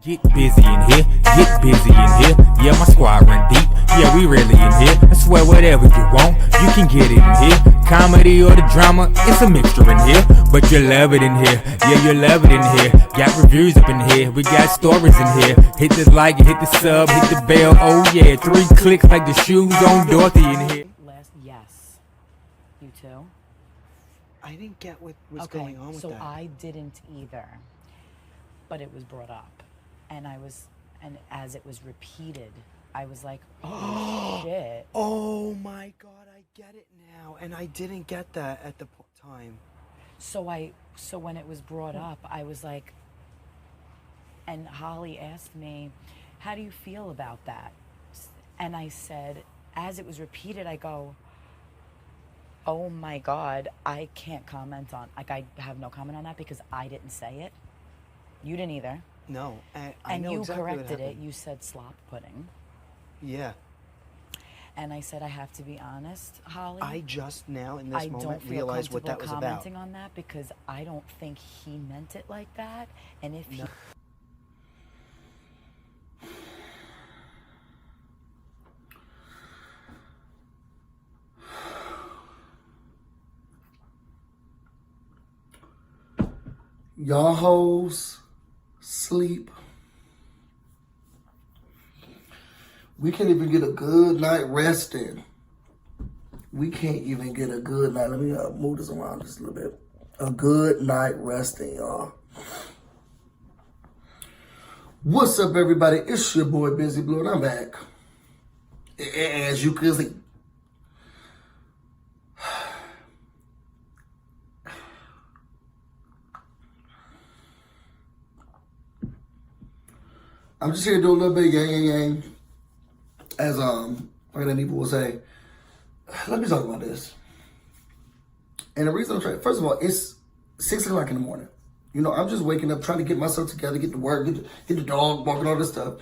Get busy in here, get busy in here. Yeah, my squad run deep. Yeah, we really in here. I swear whatever you want, you can get it in here. Comedy or the drama, it's a mixture in here. But you love it in here. Yeah, you love it in here. Got reviews up in here. We got stories in here. Hit the like, hit the sub, hit the bell. Oh yeah, 3 clicks like the shoes on Dorothy in here. Yes. You too? I didn't get what's going on with that. So I didn't either. But it was brought up. And as it was repeated, I was like, oh shit. Oh my God, I get it now. And I didn't get that at the time. So when it was brought up, I was like, and Holly asked me, how do you feel about that? And I said, as it was repeated, I go, oh my God, I can't comment on, like I have no comment on that because I didn't say it. You didn't either. No, I and know you exactly corrected what it. You said slop pudding. Yeah. And I said, I have to be honest, Holly. I just now in this I moment don't feel realized what that was about. commenting on that because I don't think he meant it like that. And if he... Y'all hoes sleep. We can't even get a good night rest in. We can't even get a good night. Let me move this around just a little bit. A good night resting, y'all. What's up, everybody? It's your boy Busyblu, and I'm back. As you can see. I'm just here to do a little bit of yang. As Brandon people will say, let me talk about this. And the reason I'm trying, first of all, it's 6 o'clock in the morning. You know, I'm just waking up, trying to get myself together, get to work, get the dog, walking, all this stuff.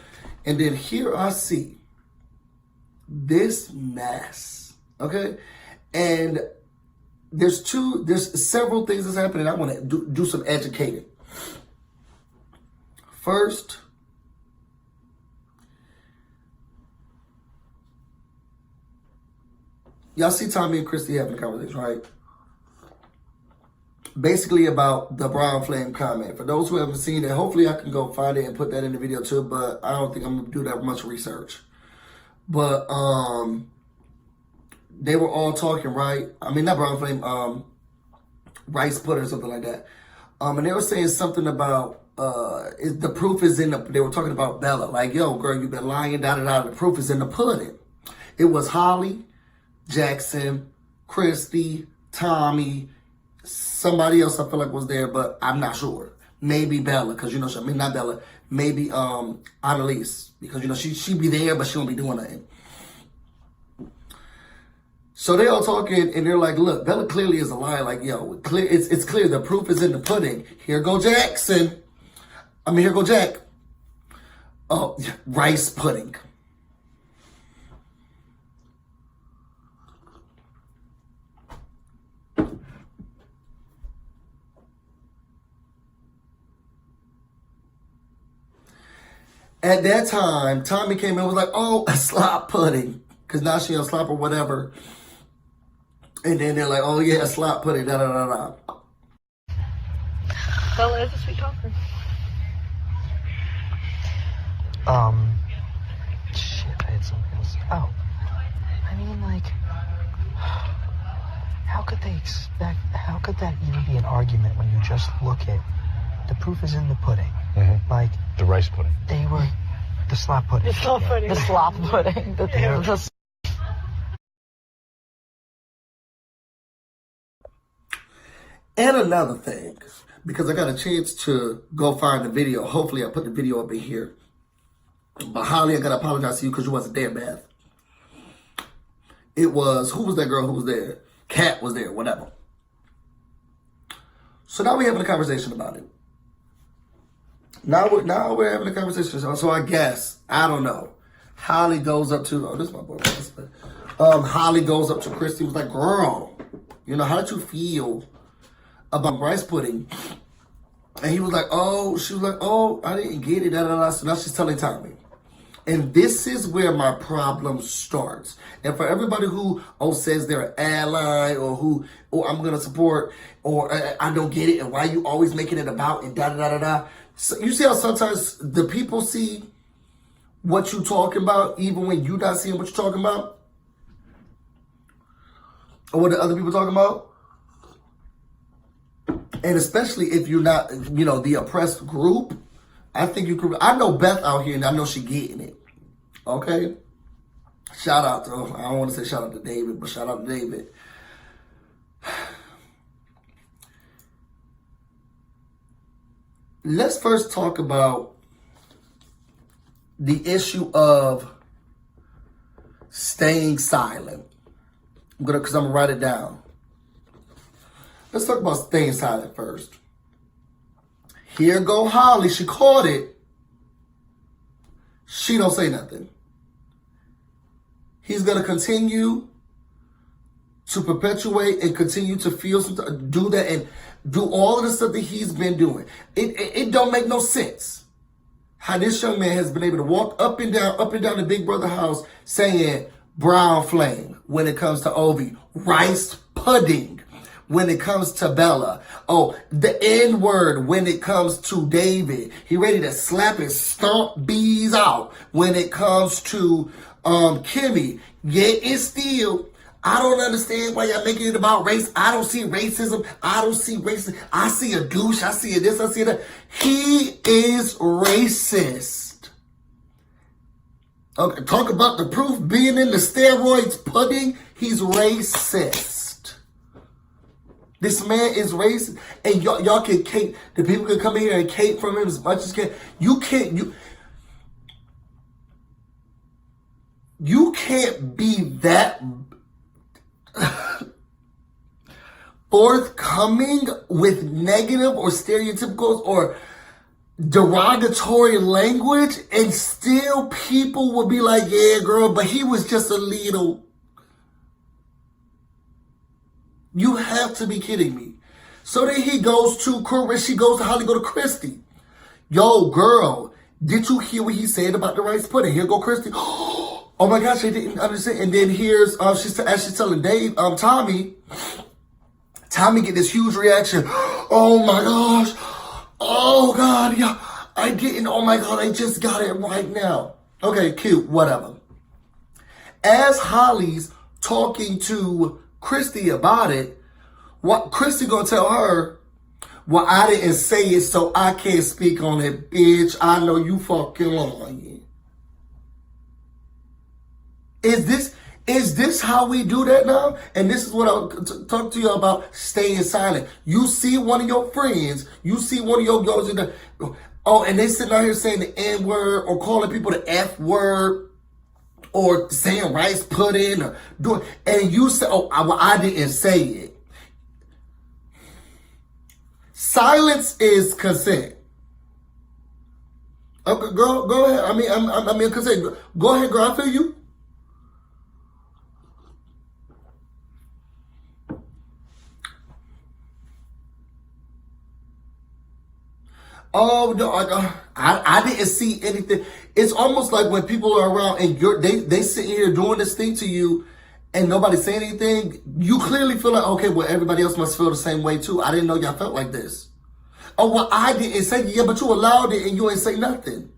And then here I see this mess, okay? And there's several things that's happening. I want to do some educating. First, y'all see Tommy and Christy having a conversation, right? Basically about the brown flame comment. For those who haven't seen it, hopefully I can go find it and put that in the video too, but I don't think I'm going to do that much research. But they were all talking, right? I mean, not brown flame, rice pudding or something like that. And they were saying something about, the proof is in the, they were talking about Bella. Like, yo, girl, you've been lying, da-da-da. The proof is in the pudding. It was Holly, Jackson, Christy, Tommy, somebody else I feel like was there, but I'm not sure. Maybe Bella, because, you know, I mean, not Bella. Maybe Annalise, because, you know, she be there, but she won't be doing nothing. So they all talking, and they're like, look, Bella clearly is a liar. Like, yo, it's clear. The proof is in the pudding. Here go Jackson. Here go Jack. Oh, rice pudding. At that time, Tommy came in and was like, oh, a slop pudding. Because now she on slop or whatever. And then they're like, oh, yeah, slop pudding, da-da-da-da. Bella is a sweet talker. Shit, I had something else. Oh, I mean, like, how could that even be an argument when you just look at, the proof is in the pudding. Mm-hmm. Like, the rice pudding. They were, the slop pudding. The slop pudding. The slop pudding. And another thing, because I got a chance to go find the video. Hopefully I put the video up in here. But Holly, I got to apologize to you because you wasn't there, Beth. It was, who was that girl who was there? Kat was there, whatever. So now we're having a conversation about it. Now we're having a conversation. So I guess, I don't know. Holly goes up to, oh, this is my boy. Holly goes up to Christy, was like, girl, you know, how did you feel about rice pudding? And he was like, oh, she was like, oh, I didn't get it. Da, da, da. So now she's telling Tommy. And this is where my problem starts. And for everybody who says they're an ally or I'm going to support or I don't get it and why you always making it about and da da da da da. So you see how sometimes the people see what you talking about even when you not seeing what you're talking about? Or what the other people talking about? And especially if you're not, the oppressed group, I think you could. I know Beth out here, and I know she getting it. Okay? Shout out to, I don't want to say shout out to David, but shout out to David. Let's first talk about the issue of staying silent. Because I'm going to write it down. Let's talk about staying silent first. Here go Holly. She caught it. She don't say nothing. He's going to continue to perpetuate and continue to feel something, do that and do all of the stuff that he's been doing. It don't make no sense how this young man has been able to walk up and down the Big Brother house saying brown flame when it comes to Ovi, rice pudding when it comes to Bella. Oh, the N-word when it comes to David. He ready to slap and stomp bees out when it comes to Kimmy. Yet it's still, I don't understand why y'all making it about race. I don't see racism. I don't see racism. I see a douche. I see a this. I see that. He is racist. Okay, talk about the proof being in the steroids pudding. He's racist. This man is racist, and y'all can cape. The people can come in here and cape from him as much as can. You can't be that forthcoming with negative or stereotypical or derogatory language, and still people will be like, yeah, girl, but he was just a little. You have to be kidding me. So then he goes to Chris. She goes to Holly, go to Christy. Yo, girl, did you hear what he said about the rice pudding? Here go Christy. Oh my gosh, I didn't understand. And then here's, she's telling Dave, Tommy get this huge reaction. Oh my gosh. Oh God, yeah, I didn't. Oh my God, I just got it right now. Okay, cute, whatever. As Holly's talking to Christy about it, what Christy gonna tell her? Well, I didn't say it, so I can't speak on it, bitch. I know you fucking lying. Is this how we do that now? And this is what I'll talk to you about staying silent. You see one of your friends, you see one of your girls in the, and they sitting out here saying the N-word or calling people the F-word or saying rice pudding or doing, and you say, well, I didn't say it. Silence is consent. Okay, girl, go ahead. I mean, consent. Go ahead, girl. I feel you. Oh no, I didn't see anything. It's almost like when people are around and they sitting here doing this thing to you and nobody saying anything, you clearly feel like, okay, well, everybody else must feel the same way too. I didn't know y'all felt like this. Oh, well, I didn't say, yeah, but you allowed it and you ain't say nothing.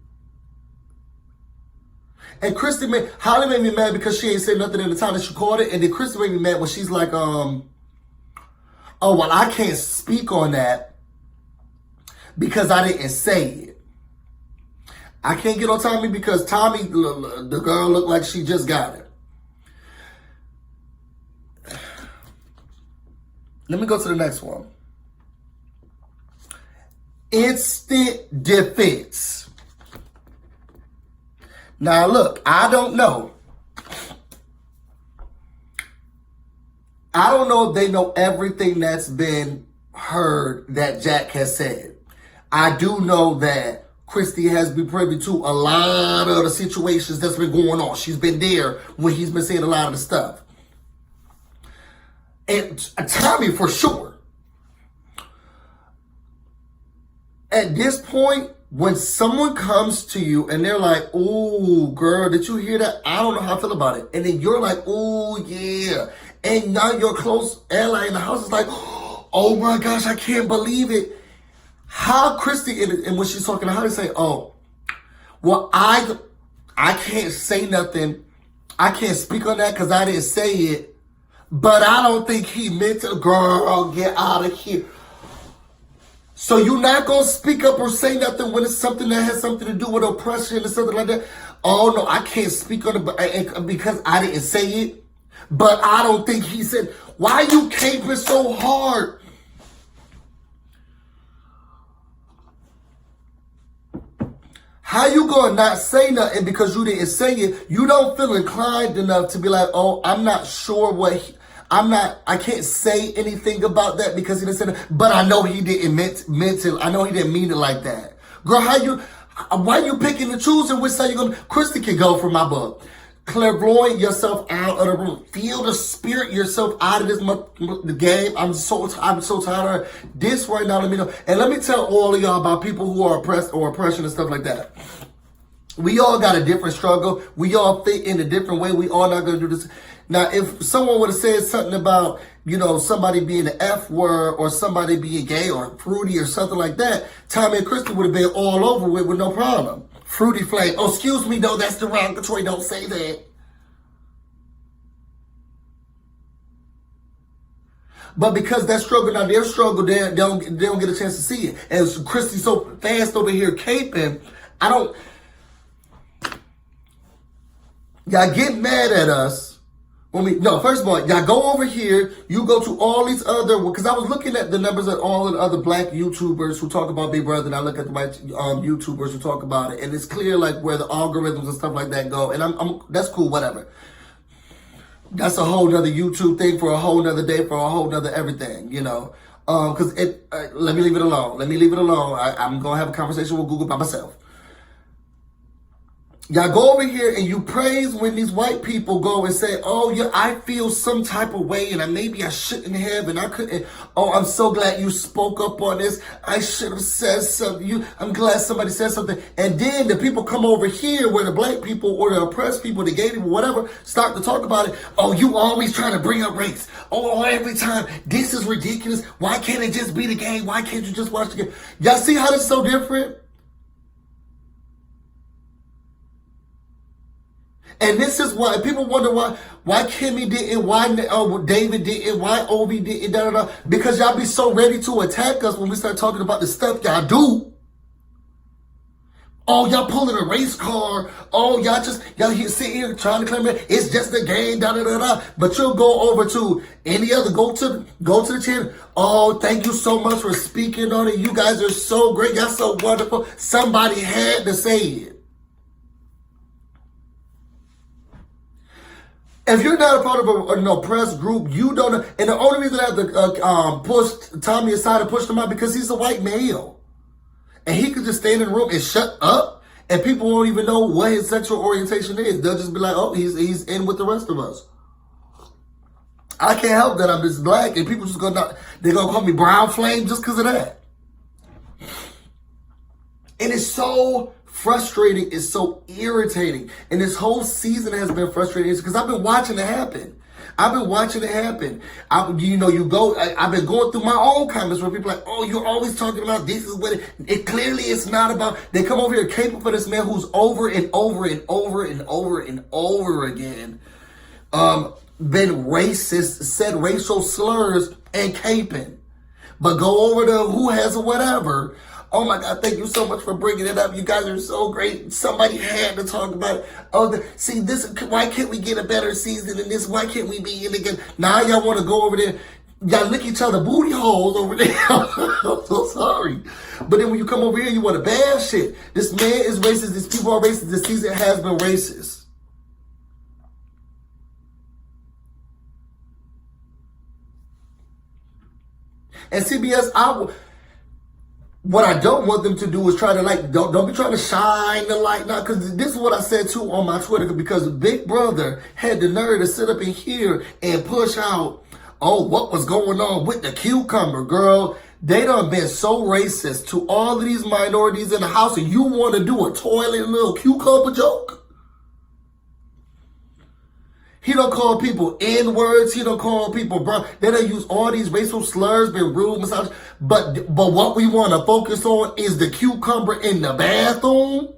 And Holly made me mad because she ain't said nothing in the time that she called it. And then Christy made me mad when she's like, oh, well, I can't speak on that because I didn't say it. I can't get on Tommy because Tommy, the girl, looked like she just got it. Let me go to the next one. Instant defense. Now look, I don't know. I don't know if they know everything that's been heard that Jack has said. I do know that Christy has been privy to a lot of the situations that's been going on. She's been there when he's been saying a lot of the stuff. And Tommy for sure. At this point, when someone comes to you and they're like, "Ooh, girl, did you hear that? I don't know how I feel about it." And then you're like, "Ooh, yeah." And now your close ally in the house is like, "Oh my gosh, I can't believe it." How Christy, and when she's talking, how they say, "Oh, well, I can't say nothing. I can't speak on that because I didn't say it. But I don't think he meant to." Girl, get out of here. So you're not going to speak up or say nothing when it's something that has something to do with oppression or something like that? "Oh, no, I can't speak on it because I didn't say it. But I don't think he said." Why are you caping so hard? How you gonna not say nothing because you didn't say it? You don't feel inclined enough to be like, "Oh, I'm not sure I can't say anything about that because he didn't say that, but I know he didn't meant it. I know he didn't mean it like that." Girl, why you picking and choosing which side you gonna? Christy can go for my book. Clairvoyant yourself out of the room. Feel the spirit yourself out of the game. I'm so tired of this right now. Let me know. And let me tell all of y'all about people who are oppressed or oppression and stuff like that. We all got a different struggle. We all fit in a different way. We all not going to do this. Now, if someone would have said something about, somebody being the F word or somebody being gay or fruity or something like that, Tommy and Christy would have been all over with no problem. Fruity flame. "Oh, excuse me, no, that's derogatory. Don't say that." But because that struggle, now their struggle, they don't get a chance to see it. And Christy's so fast over here caping, y'all get mad at us. First of all, y'all go over here, you go to all these other, because I was looking at the numbers of all of the other black YouTubers who talk about Big Brother, and I look at the white YouTubers who talk about it, and it's clear like where the algorithms and stuff like that go, and that's cool, whatever. That's a whole nother YouTube thing for a whole nother day, for a whole nother everything, because let me leave it alone. I'm going to have a conversation with Google by myself. Y'all go over here and you praise when these white people go and say, "Oh, yeah, I feel some type of way and maybe I shouldn't have and I couldn't. Oh, I'm so glad you spoke up on this. I should have said something. I'm glad somebody said something." And then the people come over here where the black people or the oppressed people, the gay people, whatever, start to talk about it. "Oh, you always trying to bring up race. Oh, every time. This is ridiculous. Why can't it just be the game? Why can't you just watch the game?" Y'all see how this is so different? And this is why people wonder why Kimmy didn't, why David didn't, why Obi didn't, because y'all be so ready to attack us when we start talking about the stuff y'all do. "Oh, y'all pulling a race car. Oh, y'all here sitting here trying to claim it. It's just a game, But you'll go over to any other, go to the channel. "Oh, thank you so much for speaking on it. You guys are so great. Y'all so wonderful." Somebody had to say it. If you're not a part of an oppressed group, you don't know. And the only reason I have to push Tommy aside and push him out because he's a white male. And he could just stand in the room and shut up. And people won't even know what his sexual orientation is. They'll just be like, "Oh, he's in with the rest of us." I can't help that I'm just black. And people they're going to call me brown flame just because of that. And it's so frustrating, it's so irritating. And this whole season has been frustrating because I've been watching it happen. I've been going through my own comments where people are like, "Oh, you're always talking about this is what it clearly it's not about." They come over here caping for this man who's over and over and over and over and over again been racist, said racial slurs and caping. But go over to who has or whatever. "Oh my God, thank you so much for bringing it up. You guys are so great. Somebody had to talk about it. Oh, why can't we get a better season than this? Why can't we be in again?" Now y'all want to go over there. Y'all lick each other booty holes over there. I'm so sorry. But then when you come over here, you want to bash shit. This man is racist. These people are racist. This season has been racist. And CBS, what I don't want them to do is try to don't be trying to shine the light now, because this is what I said too on my Twitter, because Big Brother had the nerve to sit up in here and push out, "Oh, what was going on with the cucumber?" Girl, They done been so racist to all of these minorities in the house, and you want to do a toilet little cucumber joke? He don't call people N-words. He don't call people brown. They don't use all these racial slurs, been rude, massage. But what we want to focus on is the cucumber in the bathroom.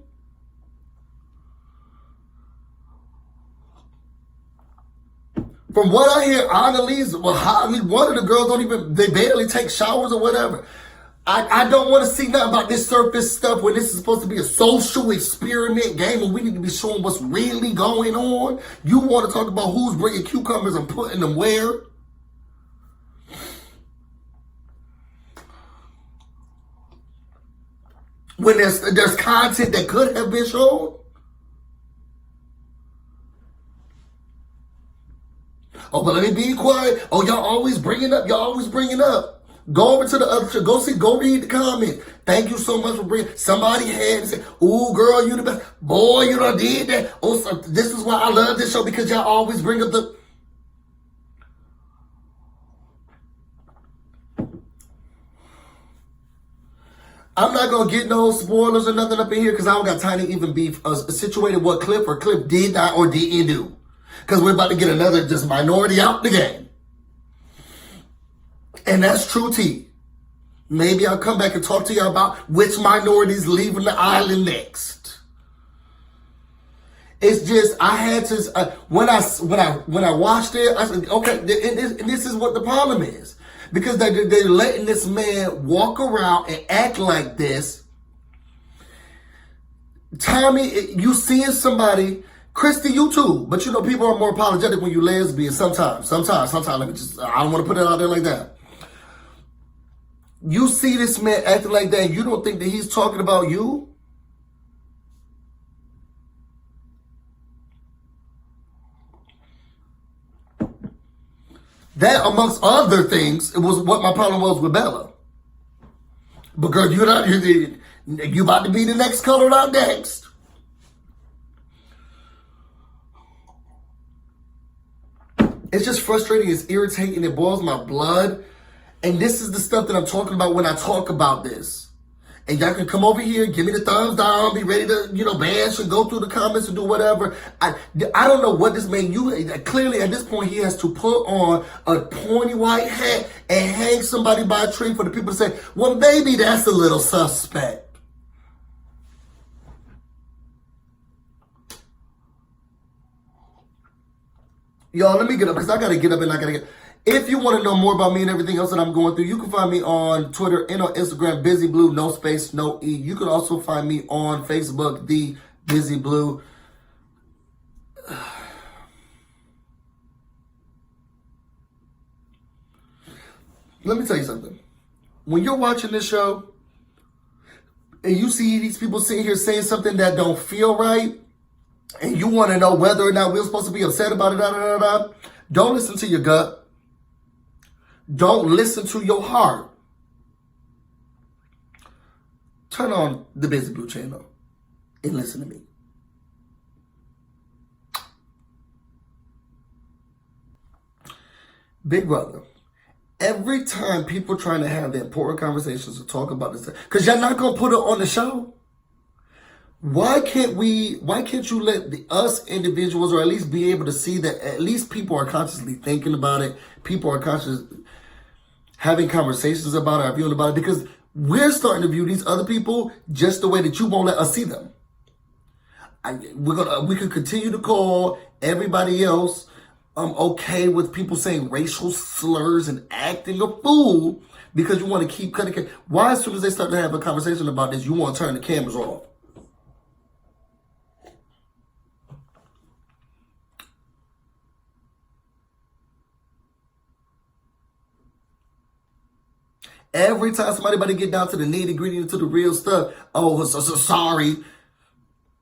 From what I hear, Annalise, one of the girls they barely take showers or whatever. I don't want to see nothing about this surface stuff when this is supposed to be a social experiment game and we need to be showing what's really going on. You want to talk about who's bringing cucumbers and putting them where? When there's content that could have been shown? Oh, but let me be quiet. Oh, y'all always bringing up. Go over to the other show. Go read the comments. Thank you so much for bringing. Somebody had and said, "Ooh, girl, you the best. Boy, you done did that." Oh, so this is why I love this show, because y'all always bring up the. I'm not going to get no spoilers or nothing up in here because I don't got time to even be situated what Cliff did not or didn't do. Because we're about to get another just minority out the game. And that's true tea. Maybe I'll come back and talk to you about which minorities leaving the island next. It's just, I had to, when I watched it, I said, okay, and this is what the problem is. Because they're letting this man walk around and act like this. Tommy, you seeing somebody, Christy, you too. But you know, people are more apologetic when you lesbian sometimes. Sometimes, let me just, I don't want to put it out there like that. You see this man acting like that, and you don't think that he's talking about you? That, amongst other things, it was what my problem was with Bella. But girl, you about to be the next colored out next. It's just frustrating. It's irritating. It boils my blood. And this is the stuff that I'm talking about when I talk about this. And y'all can come over here, give me the thumbs down, be ready to, bash and go through the comments and do whatever. I don't know what this man, clearly at this point he has to put on a pointy white hat and hang somebody by a tree for the people to say, well, maybe that's a little suspect. Y'all, let me get up because I got to get up and I got to get. If you want to know more about me and everything else that I'm going through, you can find me on Twitter and on Instagram, Busyblu, no space, no E. You can also find me on Facebook, The Busyblu. Let me tell you something. When you're watching this show and you see these people sitting here saying something that don't feel right, and you want to know whether or not we're supposed to be upset about it, don't listen to your gut. Don't listen to your heart. Turn on the Busyblu channel and listen to me. Big brother, every time people trying to have the important conversations to talk about this, because you're not going to put it on the show. Why can't you let us individuals, or at least be able to see that at least people are consciously thinking about it. People are having conversations about it, viewing about it, because we're starting to view these other people just the way that you won't let us see them. We could continue to call everybody else okay with people saying racial slurs and acting a fool because you want to keep cutting. Why, as soon as they start to have a conversation about this, you want to turn the cameras off? Every time somebody about to get down to the nitty-gritty and to the real stuff, oh, so sorry.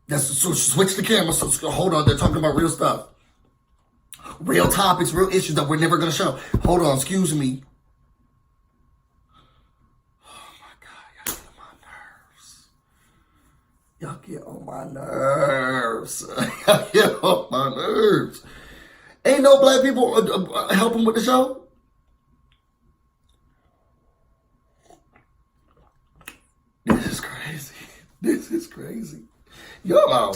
So switch the camera. So hold on, they're talking about real stuff. Real topics, real issues that we're never going to show. Hold on, excuse me. Oh my God, y'all get on my nerves. Y'all get on my nerves. Ain't no black people helping with the show? This is crazy. Yo,